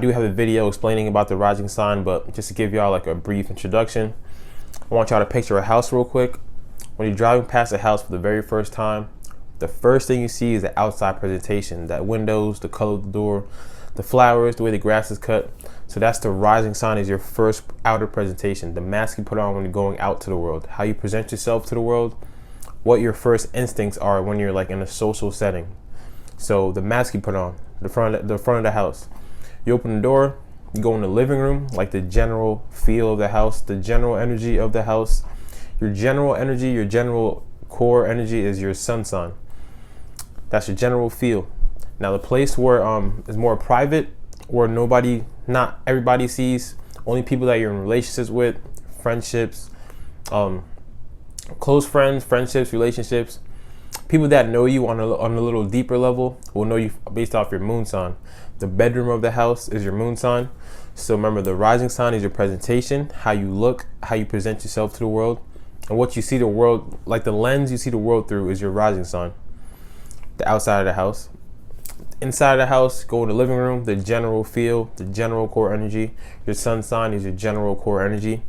do have a video explaining about the rising sign, but just to give y'all like a brief introduction, I want y'all to picture a house real quick. When you're driving past a house for the very first time, the first thing you see is the outside presentation, that windows, the color of the door, the flowers, the way the grass is cut. So that's the rising sign, is your first outer presentation, the mask you put on when you're going out to the world, how you present yourself to the world, what your first instincts are when you're like in a social setting. So the mask you put on, the front of the house. You open the door, you go in the living room, like the general feel of the house, the general energy of the house. Your general energy, your general core energy is your sun sign. That's your general feel. Now the place where is more private, where not everybody sees, only people that you're in relationships with, friendships, close friends, friendships, relationships, people that know you on a little deeper level will know you based off your moon sign. The bedroom of the house is your moon sign. So remember, the rising sign is your presentation, how you look, how you present yourself to the world, and what you see the world, like the lens you see the world through, is your rising sign. The outside of the house. Inside of the house, go in the living room, the general feel, the general core energy. Your sun sign is your general core energy.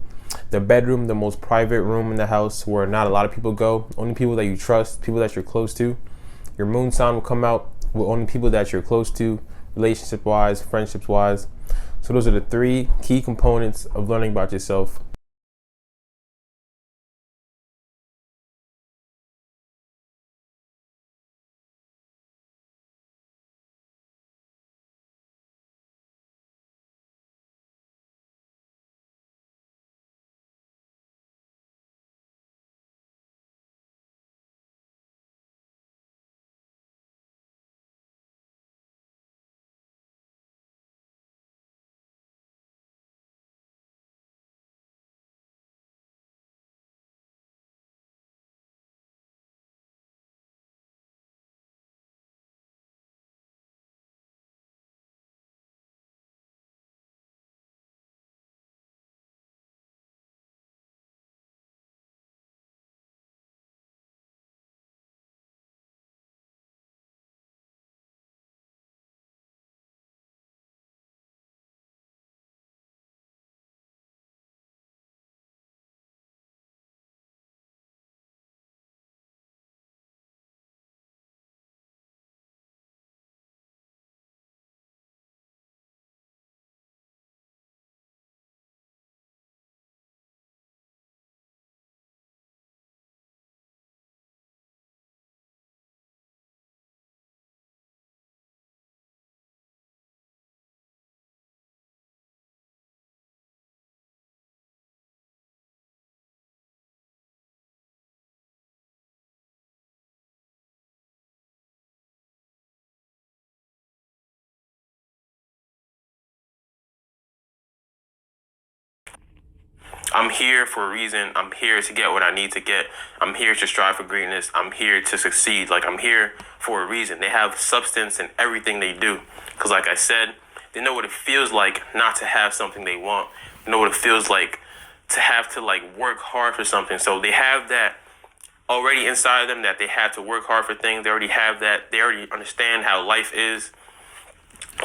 The bedroom, the most private room in the house where not a lot of people go, only people that you trust, people that you're close to. Your moon sign will come out with only people that you're close to, relationship wise, friendships wise. So those are the three key components of learning about yourself. I'm here for a reason. I'm here to get what I need to get. I'm here to strive for greatness. I'm here to succeed. Like, I'm here for a reason. They have substance in everything they do. Because like I said, they know what it feels like not to have something they want. They know what it feels like to have to like work hard for something. So they have that already inside of them, that they have to work hard for things. They already have that. They already understand how life is.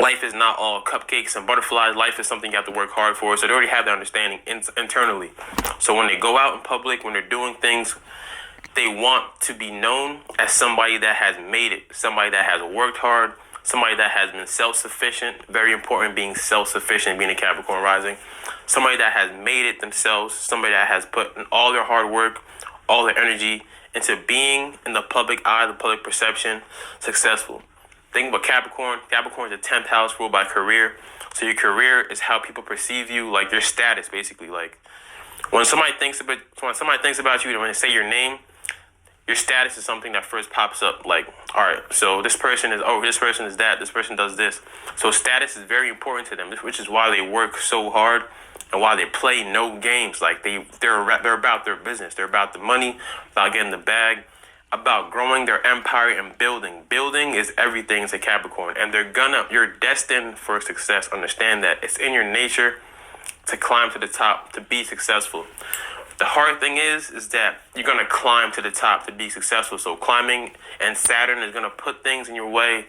Life is not all cupcakes and butterflies. Life is something you have to work hard for. So they already have that understanding internally. So when they go out in public, when they're doing things, they want to be known as somebody that has made it, somebody that has worked hard, somebody that has been self-sufficient. Very important, being self-sufficient, being a Capricorn rising. Somebody that has made it themselves, somebody that has put in all their hard work, all their energy into being in the public eye, the public perception, successful. Think about Capricorn. Capricorn is the 10th house ruled by career. So your career is how people perceive you, like your status, basically. Like when somebody thinks about you, when they say your name, your status is something that first pops up. Like, all right, so this person is that, this person does this. So status is very important to them, which is why they work so hard and why they play no games. Like they're about their business. They're about the money, about getting the bag, about growing their empire and building. Building is everything to Capricorn, and you're destined for success. Understand that. It's in your nature to climb to the top, to be successful. The hard thing is that you're going to climb to the top to be successful. So climbing, and Saturn is going to put things in your way.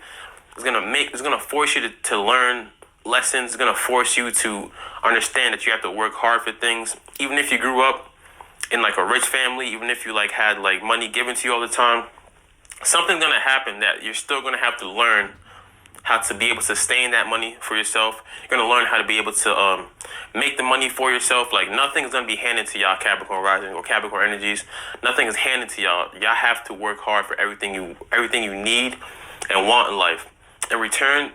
It's going to force you to learn lessons. It's gonna force you to understand that you have to work hard for things. Even if you grew up in like a rich family, even if you like had like money given to you all the time, something's gonna happen that you're still gonna have to learn how to be able to sustain that money for yourself. You're gonna learn how to be able to make the money for yourself. Like nothing's gonna be handed to y'all, Capricorn rising or Capricorn energies. Nothing is handed to y'all. Y'all have to work hard for everything you need and want in life. In return,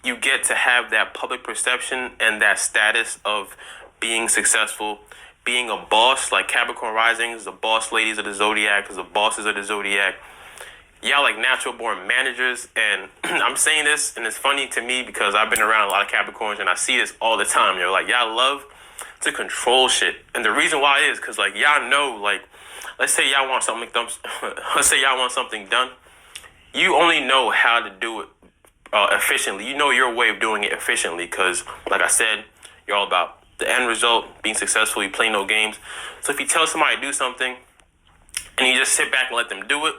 you get to have that public perception and that status of being successful, being a boss. Like Capricorn risings, the boss ladies of the zodiac, the bosses of the zodiac. Y'all like natural born managers, and I'm saying this, and it's funny to me because I've been around a lot of Capricorns, and I see this all the time. You're like, y'all love to control shit, and the reason why is because like y'all know, like, let's say y'all want something done. Let's say y'all want something done. You only know how to do it efficiently. You know your way of doing it efficiently, because like I said, you're all about the end result, being successful. You play no games. So if you tell somebody to do something, and you just sit back and let them do it,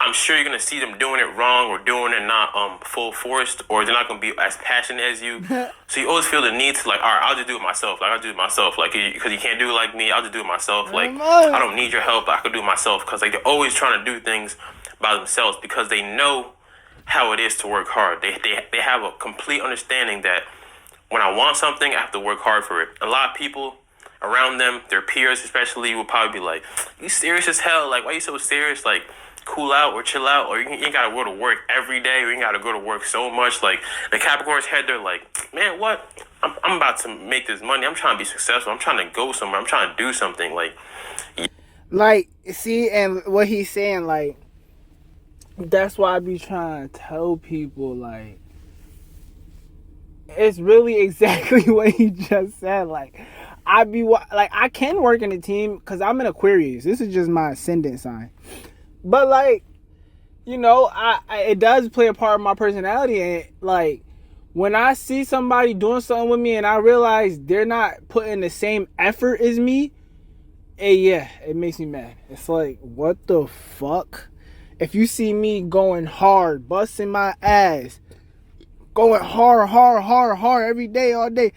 I'm sure you're gonna see them doing it wrong or doing it not full forced, or they're not gonna be as passionate as you. So you always feel the need to like, all right, I'll just do it myself. Like I'll do it myself. Like because you can't do it like me, I'll just do it myself. Like I don't need your help. I could do it myself. Because like they're always trying to do things by themselves because they know how it is to work hard. They have a complete understanding that when I want something, I have to work hard for it. A lot of people around them, their peers especially, will probably be like, "You serious as hell? Like why you so serious? Like." Cool out or chill out, or you ain't gotta go to work every day, or you ain't gotta go to work so much. Like the Capricorn's head, they're like, man, what? I'm about to make this money. I'm trying to be successful. I'm trying to go somewhere. I'm trying to do something. Like, see, and what he's saying, like, that's why I be trying to tell people, like, it's really exactly what he just said. Like, I can work in a team because I'm an Aquarius. This is just my ascendant sign. But like, you know, I it does play a part of my personality, and like when I see somebody doing something with me and I realize they're not putting the same effort as me, yeah, it makes me mad. It's like, what the fuck? If you see me going hard, busting my ass, going hard every day, all day,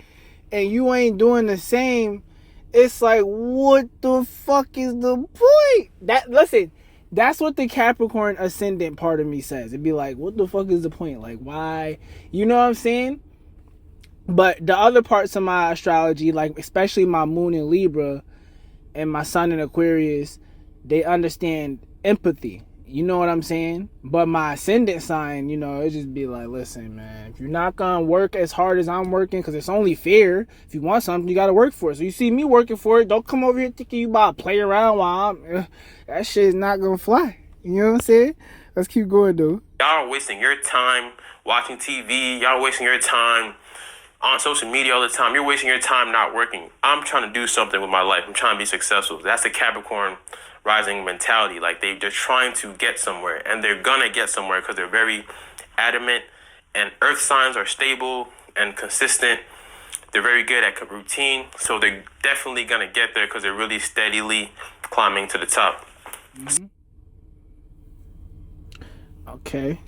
and you ain't doing the same, it's like, what the fuck is the point? Listen, that's what the Capricorn ascendant part of me says. It'd be like, what the fuck is the point? Like, why? You know what I'm saying? But the other parts of my astrology, like especially my moon in Libra and my sun in Aquarius, they understand empathy. You know what I'm saying? But my ascendant sign, you know, it just be like, listen, man, if you're not gonna work as hard as I'm working, because it's only fair. If you want something, you gotta work for it. So you see me working for it, don't come over here thinking you about to play around while I'm... that shit is not gonna fly. You know what I'm saying? Let's keep going, dude. Y'all are wasting your time watching TV. Y'all are wasting your time on social media all the time. You're wasting your time not working. I'm trying to do something with my life. I'm trying to be successful. That's the Capricorn rising mentality. Like they're trying to get somewhere, and they're gonna get somewhere because they're very adamant, and earth signs are stable and consistent. They're very good at routine, so they're definitely gonna get there because they're really steadily climbing to the top. Mm-hmm. Okay.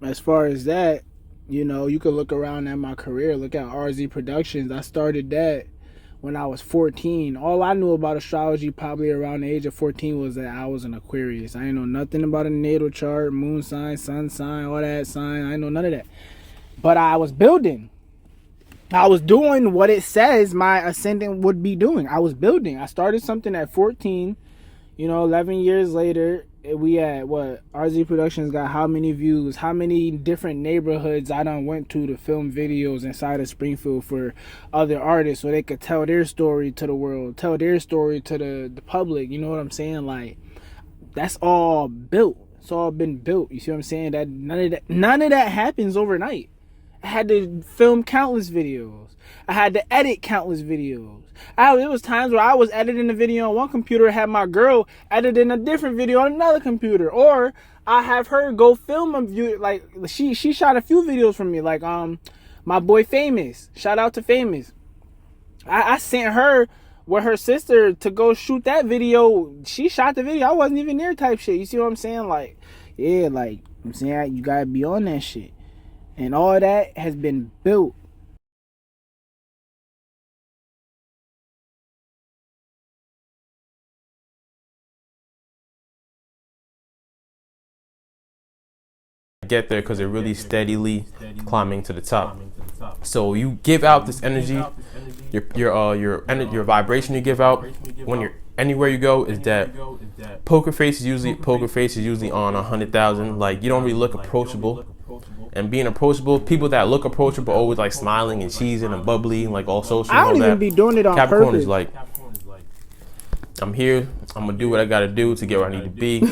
As far as that, you know, you could look around at my career, look at RZ Productions. I started that when I was 14. All I knew about astrology probably around the age of 14 was that I was an Aquarius. I didn't know nothing about a natal chart, moon sign, sun sign, all that sign. I didn't know none of that. But I was building. I was doing what it says my ascendant would be doing. I was building. I started something at 14. You know, 11 years later, we at what? RZ Productions got how many views? How many different neighborhoods I done went to film videos inside of Springfield for other artists so they could tell their story to the world, tell their story to the public. You know what I'm saying? Like, that's all built. It's all been built. You see what I'm saying? That none of that happens overnight. I had to film countless videos. I had to edit countless videos. There was times where I was editing a video on one computer, had my girl editing a different video on another computer, or I have her go film a view. Like she shot a few videos for me. Like my boy Famous. Shout out to Famous. I sent her with her sister to go shoot that video. She shot the video. I wasn't even there type shit. You see what I'm saying? Like, yeah, like I'm saying, you gotta be on that shit. And all that has been built. Get there because they're really steadily climbing to the top. So you give out this energy, your vibration you give out when you're anywhere you go is that poker face is usually on 100,000. Like, you don't really look approachable. And being approachable, people that look approachable always like smiling and cheesing and bubbly and like all social. I don't and all even that. be doing it on Capricorn purpose. is like, I'm here, I'm gonna do what I gotta do to get where I need to be.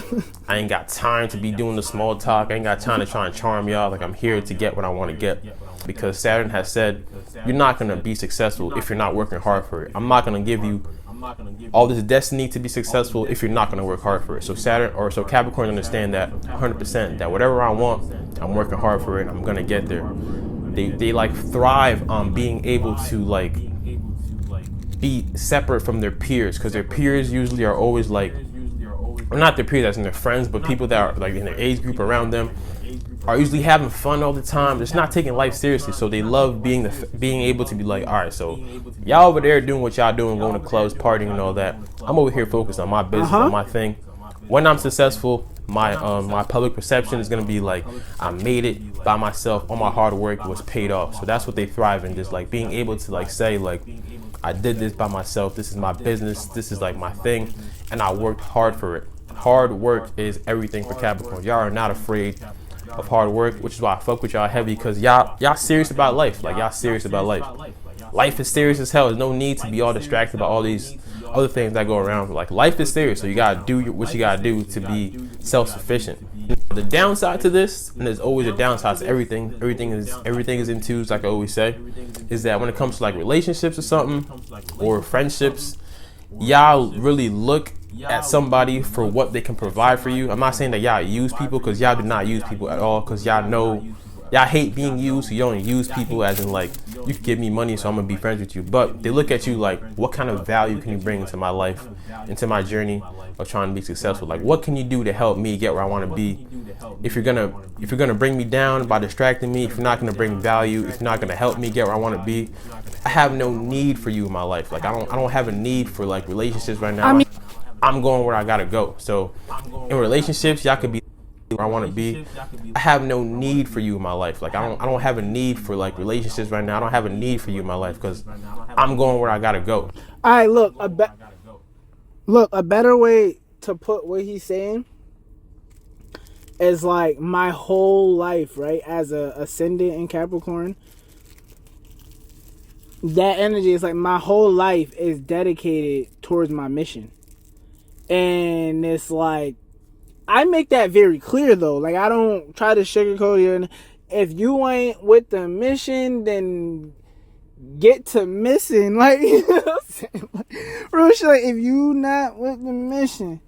I ain't got time to be doing the small talk. I ain't got time to try and charm y'all. Like, I'm here to get what I want to get. Because Saturn has said, you're not gonna be successful if you're not working hard for it. I'm not gonna give you all this destiny to be successful if you're not gonna work hard for it. So Capricorn understand that 100%, that whatever I want, I'm working hard for it. I'm gonna get there. They like thrive on being able to like be separate from their peers, because their peers usually are always like, or not their peers as in their friends, but people that are like in their age group around them are usually having fun all the time, just not taking life seriously. So they love being able to be like, all right, so y'all over there doing what y'all doing, going to clubs, partying and all that. I'm over here focused on my business, on my thing. When I'm successful, my public perception is gonna be like, I made it by myself, all my hard work was paid off. So that's what they thrive in, just like being able to like say like, I did this by myself, this is my business, this is like my thing, and I worked hard for it. Hard work is everything for Capricorn. Y'all are not afraid of hard work, which is why I fuck with y'all heavy, because y'all serious about life. Like, y'all serious about life. Life is serious as hell. There's no need to be all distracted by all these other things that go around. Like, life is serious, so you gotta do what you gotta do to be self-sufficient. The downside to this, and there's always a downside to everything. Everything is in twos, like I always say, is that when it comes to like relationships or something, or friendships, y'all really look at somebody for what they can provide for you. I'm not saying that y'all use people, because y'all do not use people at all, because y'all know y'all hate being used, so you don't use people as in like, you can give me money so I'm gonna be friends with you. But they look at you like, what kind of value can you bring into my life, into my journey of trying to be successful? Like, what can you do to help me get where I want to be? If you're gonna bring me down by distracting me, if you're not gonna bring value, if you're not gonna help me get where I want to be, I have no need for you in my life. Like, I don't have a need for like relationships right now. I'm going where I gotta go. So in relationships, y'all could be where I want to be. I have no need for you in my life. Like, I don't have a need for like relationships right now. I don't have a need for you in my life, because I'm going where I gotta go. All right, look, a better way to put what he's saying is like, my whole life, right, as a ascendant in Capricorn, that energy is like, my whole life is dedicated towards my mission. And it's like, I make that very clear though. Like, I don't try to sugarcoat it. If you ain't with the mission, then get to missing. Like, you know what I'm saying? Like, real shit, like, if you not with the mission,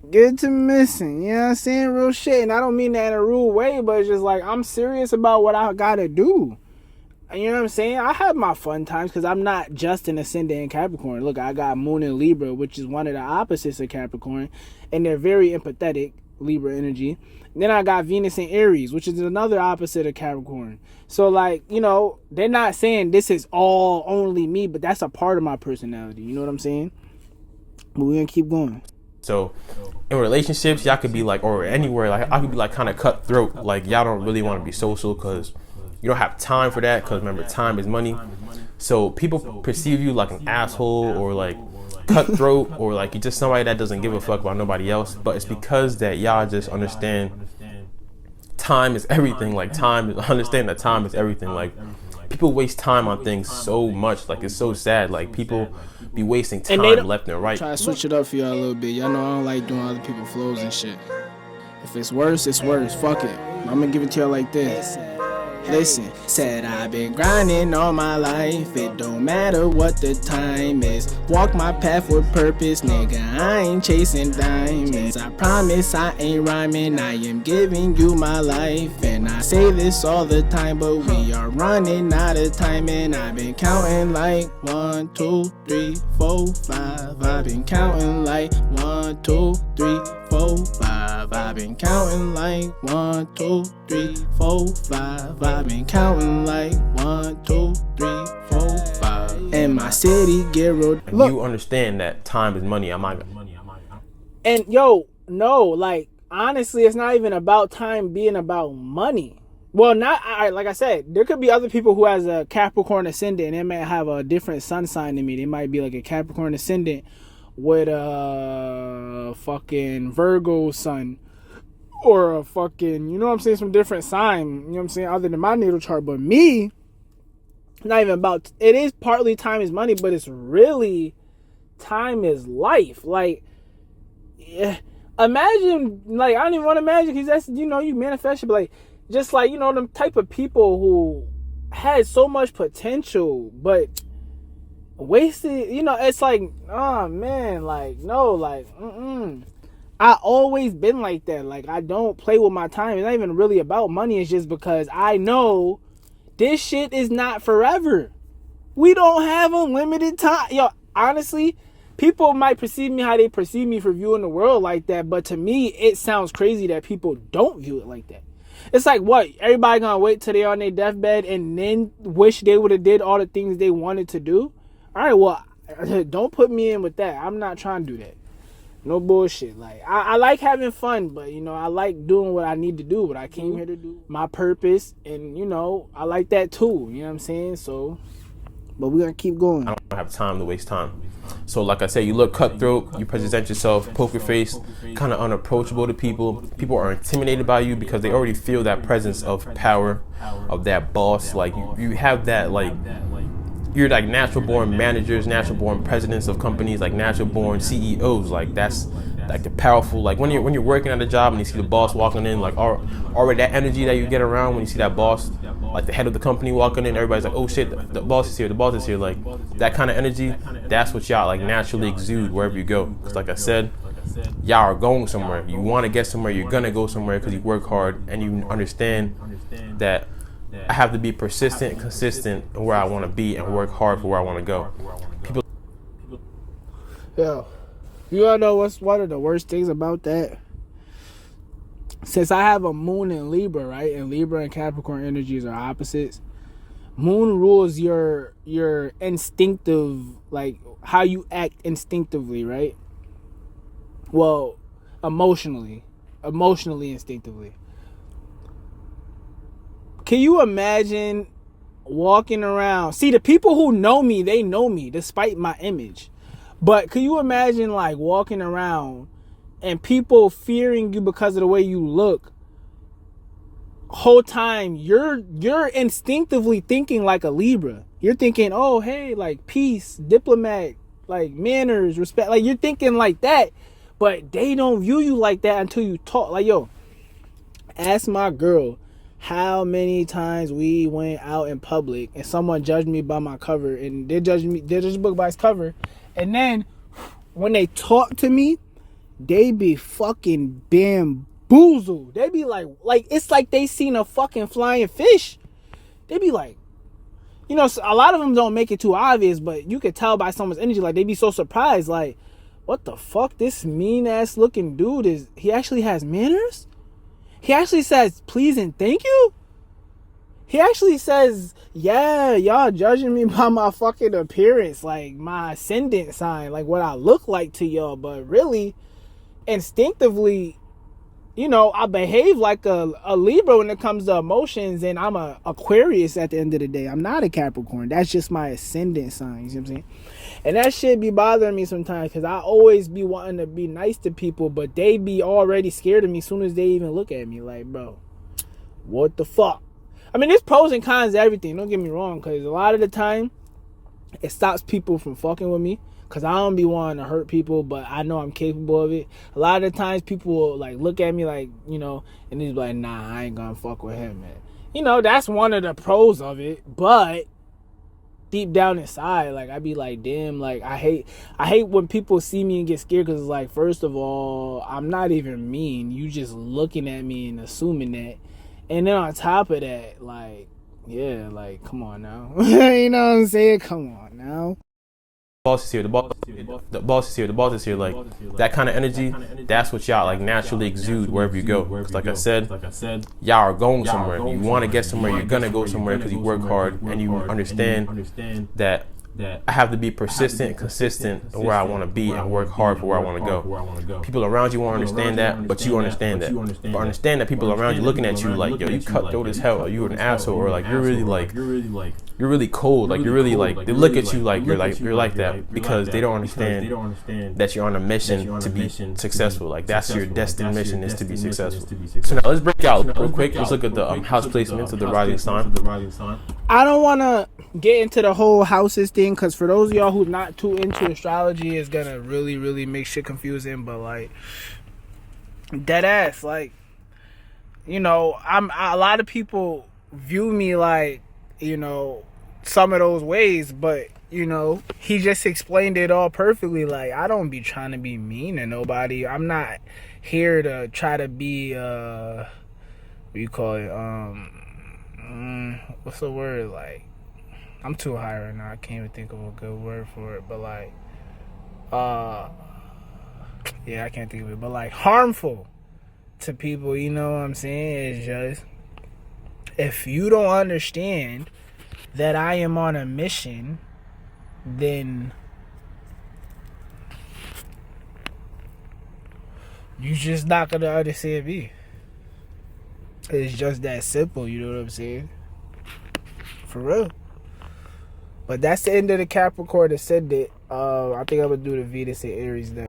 get to missing. You know what I'm saying? Real shit. And I don't mean that in a rude way, but it's just like, I'm serious about what I gotta do. You know what I'm saying? I have my fun times, because I'm not just an ascendant in Capricorn. Look, I got Moon in Libra, which is one of the opposites of Capricorn, and they're very empathetic, Libra energy. And then I got Venus in Aries, which is another opposite of Capricorn. So, like, you know, they're not saying this is all only me, but that's a part of my personality. You know what I'm saying? But we're gonna keep going. So in relationships, y'all could be like, or anywhere, like I could be like kind of cutthroat. Like, y'all don't really want to be social, because you don't have time for that, because remember, time is money. So people perceive you like an asshole, or like cutthroat, or like you're just somebody that doesn't give a fuck about nobody else. But it's because that y'all just understand time is everything. Like, understand that time is everything. Like, people waste time on things so much. Like, it's so sad. Like, people be wasting time left and right. Try to switch it up for y'all a little bit. Y'all know I don't like doing other people's flows and shit. If it's worse, it's worse. Fuck it. I'm gonna give it to y'all like this. Listen, said I've been grinding all my life. It don't matter what the time is. Walk my path with purpose, nigga. I ain't chasing diamonds. I promise I ain't rhyming. I am giving you my life. And I say this all the time, but we are running out of time. And I've been counting like 1, 2, 3, 4, 5. I've been counting like 1, 2, 3, 4, 4, 5. I've been counting like 1, 2, 3, 4, 5. I've been counting like 1, 2, 3, 4, 5. And my city get real. Look, you understand that time is money. And yo, no, like honestly, it's not even about time being about money. Well, like I said, there could be other people who has a Capricorn ascendant and they might have a different sun sign than me. They might be like a Capricorn ascendant with a fucking Virgo sun or a fucking, you know what I'm saying, some different sign, you know what I'm saying, other than my natal chart. But me, not even about, it is partly time is money, but it's really time is life. Like, yeah, imagine, like, I don't even want to imagine because that's, you know, you manifest it, but like, just like, you know, them type of people who had so much potential, but wasted, you know, it's like, oh man, like, no, like, I always been like that. Like, I don't play with my time. It's not even really about money. It's just because I know this shit is not forever. We don't have unlimited time. Yo, honestly, people might perceive me how they perceive me for viewing the world like that, but to me, it sounds crazy that people don't view it like that. It's like, what? Everybody gonna wait till they on their deathbed and then wish they would have did all the things they wanted to do? All right, well, don't put me in with that. I'm not trying to do that. No bullshit. Like, I like having fun, but, you know, I like doing what I need to do, what I came here to do, my purpose, and, you know, I like that too. You know what I'm saying? So, but we're gonna keep going. I don't have time to waste time. So like I said, you look cutthroat, you present yourself, poker face, kind of unapproachable to people. People are intimidated by you because they already feel that presence of power, of that boss. Like you have that, like, you're like natural born managers, natural born presidents of companies, like natural born CEOs. Like that's like the powerful, like when you're working at a job and you see the boss walking in, like already that energy that you get around when you see that boss, like the head of the company walking in, everybody's like, oh shit, the boss is here, the boss is here. Like that kind of energy, that's what y'all like naturally exude wherever you go. Because like I said, y'all are going somewhere. You want to get somewhere, you're gonna go somewhere because you work hard and you understand that I have to be persistent and consistent in where I want to be and work hard for where I want to go. People. Yeah. You all know what's one of the worst things about that? Since I have a moon in Libra, right? And Libra and Capricorn energies are opposites. Moon rules your instinctive, like how you act instinctively, right? Well, emotionally, instinctively. Can you imagine walking around? See, the people who know me, they know me despite my image. But can you imagine like walking around and people fearing you because of the way you look? Whole time you're instinctively thinking like a Libra. You're thinking, oh hey, like peace, diplomat, like manners, respect. Like you're thinking like that, but they don't view you like that until you talk. Like, yo, ask my girl how many times we went out in public and someone judged me by my cover, and they judge the book by its cover, and then when they talk to me, they be fucking bamboozled. They be like it's like they seen a fucking flying fish. They be like, you know, a lot of them don't make it too obvious, but you could tell by someone's energy, like they be so surprised, like, what the fuck, this mean ass looking dude he actually has manners? He actually says please and thank you? He actually says, yeah, y'all judging me by my fucking appearance, like my ascendant sign, like what I look like to y'all, but really, instinctively, you know, I behave like a Libra when it comes to emotions, and I'm a Aquarius at the end of the day. I'm not a Capricorn. That's just my ascendant sign, you know what I'm saying? And that shit be bothering me sometimes because I always be wanting to be nice to people, but they be already scared of me as soon as they even look at me. Like, bro, what the fuck? I mean, there's pros and cons to everything. Don't get me wrong, because a lot of the time, it stops people from fucking with me because I don't be wanting to hurt people, but I know I'm capable of it. A lot of the times, people will, like, look at me like, you know, and they's like, nah, I ain't gonna fuck with him, man. You know, that's one of the pros of it, but deep down inside, like, I be like, damn, like, I hate when people see me and get scared, because it's like, first of all, I'm not even mean. You just looking at me and assuming that. And then on top of that, like, yeah, like, come on now. You know what I'm saying? Come on now. boss is here, the boss is here, the boss is here. Like that kind of energy, that's what y'all like naturally exude wherever you go. Cause like I said, y'all are going somewhere. You want to get somewhere. You're gonna go somewhere because you work hard and you understand that I have to be persistent and consistent where I want to be and work hard for where I want to go. People around you won't understand that, but you understand that. But understand that people around you looking at you like, yo, you cutthroat as hell, or you an asshole, or like you're really cold, like you're really like, they look at you like you're like that because they don't understand that you're on a mission to be successful. Like that's your destined mission, is to be successful. So now let's break out real quick. Let's look at the house placements of the rising sign. I don't want to get into the whole houses thing, because for those of y'all who's not too into astrology, it's gonna really make shit confusing. But like, dead ass, like, you know, a lot of people view me like, you know, some of those ways, but you know, he just explained it all perfectly. Like, I don't be trying to be mean to nobody. I'm not here to try to be what you call it, what's the word, like, I'm too high right now, I can't even think of a good word for it, but like, yeah, I can't think of it, but like, harmful to people, you know what I'm saying? It's just, if you don't understand that I am on a mission, then you just not gonna understand me. It's just that simple, you know what I'm saying? For real. But that's the end of the Capricorn Ascendant. I think I'm gonna do the Venus and Aries now.